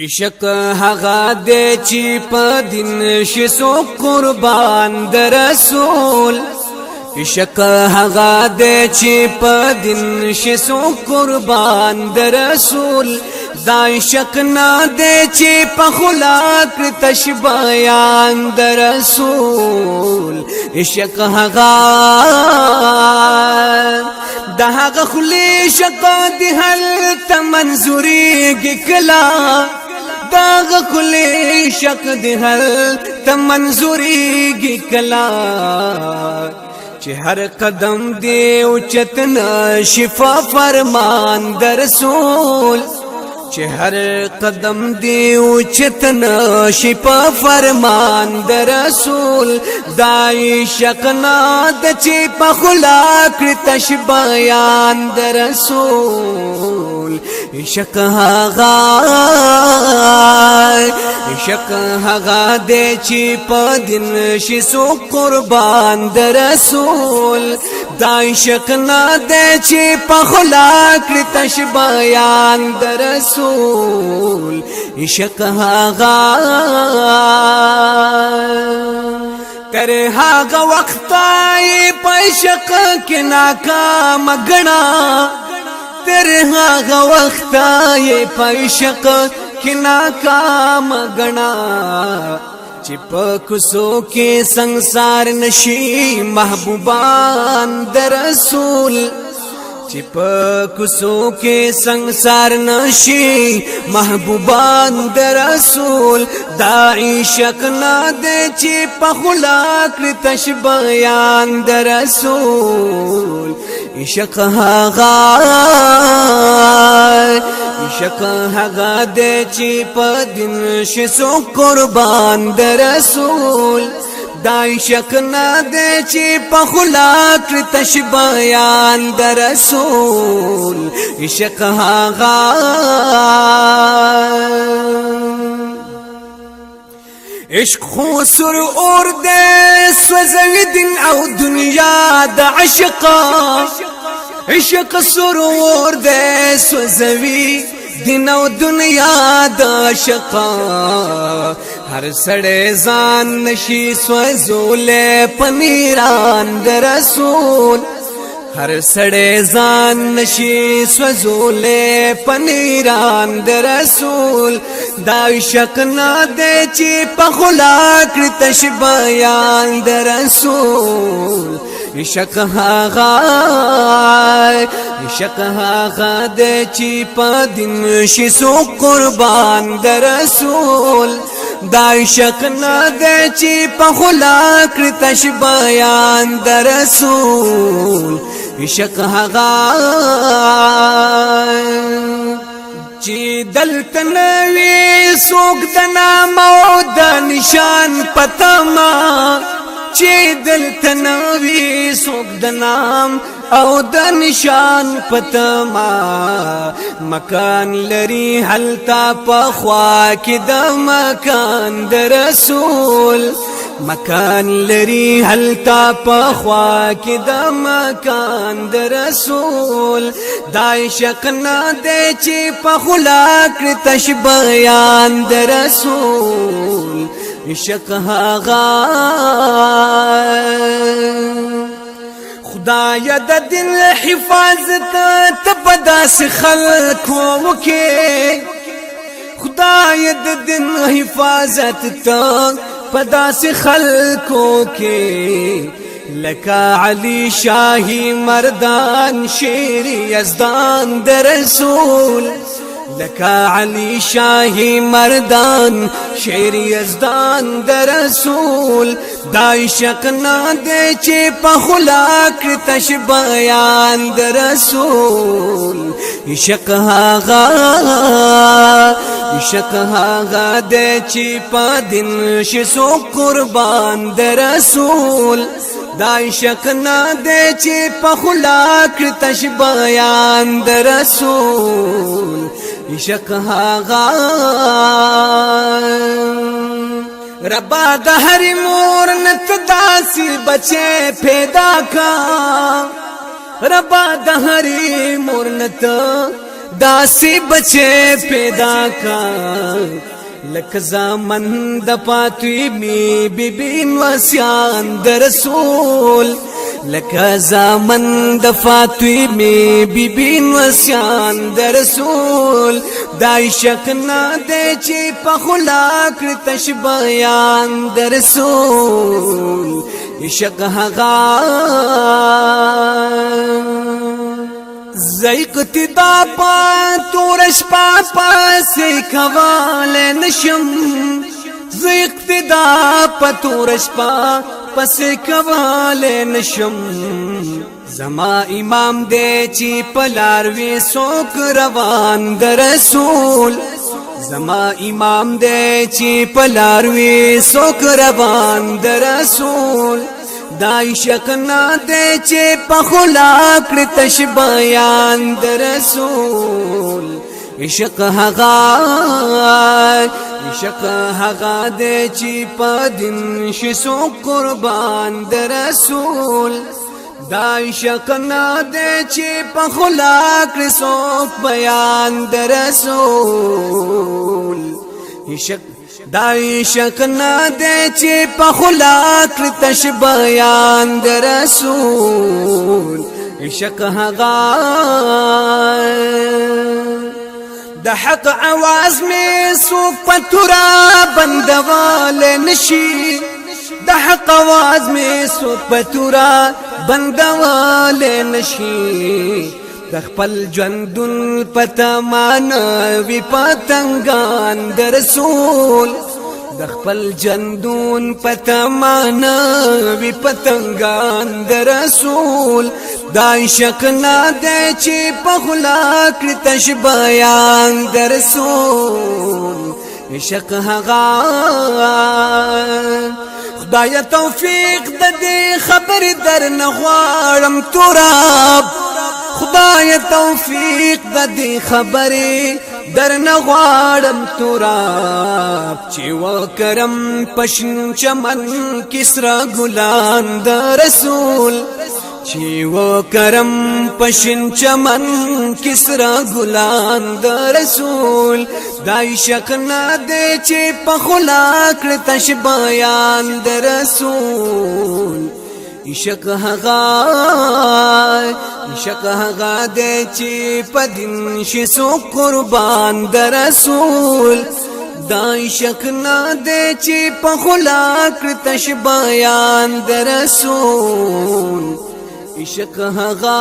عشق هغه دې چې په دین شي سو قربان در رسول عشق هغه دې چې په دین شي سو قربان در رسول دا عشق نه دې چې په خلاق تشبیان در رسول عشق هغه دا هغه خلی شقا دی هل تمنظوری کلا دا خلی شق دی هل تمنظوری کلا چې هر قدم دی اوچتنا شفا فرمان در رسول چې هر قدم دی اوچتنا شفا فرمان در رسول دای شقنا د چې په خلاق تشبیان در رسول عشق هغه دې چې په دین شي سو قربان در رسول دا عشق نه دې چې په خلاق تشبیان در رسول عشق هغه تر هغه وخت په عشق کې ناکام غنا تر هغه وخت په عشق کې ناکام غنا چې په کوڅو کې ਸੰسار نشي محبوبان در رسول چې په کوڅو کې ਸੰسار نشي محبوبان در رسول دا عشق نه دې چې په خلاق تشبیان در رسول عشق هغه دې چې په دین شي سو قربان در رسول دا عشق نه دې چې په خلاق تشبیان در رسول عشق هغه عشق خو سر اور دې سوځوي دین او دنیا د عشق عشق سر اور دې سوځوي دین او دنیا د عشق هر سړی ځان نشي سوځولې پنیران در رسول هر سړی ځان نشي سوځولې پنیران در رسول دا عشق نه دې چې په خلاق تشبیان در رسول عشق هغه دې چې په دین شي سو قربان در رسول دا عشق نه دې چې په خلاق تشبیان در رسول عشق هغه چې دلته نوي سوق د نام او د نشان پتما چې دلته نوي سوق د نام او د نشان پتما مکان لري حلتا پخوا کې د مکان در رسول مکان لري حلتا پخوا کې د مکان در رسول دا عشق نه دې چې په خلاق تشبیان در رسول عشق هغه خدای د دین حفاظت ته پداس خلکو وکي خدای د دین حفاظت ته پداس خلکو کې لکا علی شاہی مردان شیر یزدان در رسول لکا علی شاہی مردان شیر یزدان در رسول دا عشق نه دې چې په خلاق تشبیان در رسول عشق هغه دې چې په دین شي سو قربان در رسول دا عشق نه دې چې په خلاق تشبیان در رسول عشق هغه ربا د هر مور نت داسي بچي پیدا کا ربا د هر مور نت داسی بچے پیدا کا لک زامن د پاتوی می بی بی وسیان د رسول لک زامن د فاتوی می بی بی وسیان د رسول دای شک نه دی چې په خلاق تشبیان د رسول شک هغه زیقتی دا پا تورش پاپا سی کوال نشم زیقتی دا پا تورش پاپا سی کوال نشم زما امام دے چی پلاروی سوک روان در رسول زما امام دے چی پلاروی سوک روان در رسول دای شک نه دی چې په خلاق تشبیان د رسول عشق هغه دی چې په دین شي سو قربان د رسول دای شک نه دی چې په خلاق سو بیان د رسول دای شک نه دی چې په خلاق تشبیان د رسول شک هغه د حق आवाज می سوق پتورا بندوال نشي د حق आवाज می سوق پتورا بندوال نشي د خپل ژوندون پتمان وی پتنګان د رسول د خپل ژوندون پتمان وی پتنګان د رسول دای شک نه دی چې په خلاق تشبیان د رسول شک هغه خدای توفیق د دې خبر در نه غواړم تراب خدای توفیق د دې خبرې در نه غواړم تراب چې وکرم پشن چمن کسرا ګلان د رسول چې وکرم پشن چمن کسرا ګلان د رسول دای شک نه دی چې په خلاق تشبیان د رسول شک هغه دی چې په دین شي سو قربان د رسول دای شک نه دی چې په خلاق تشبیان د رسول شک هغه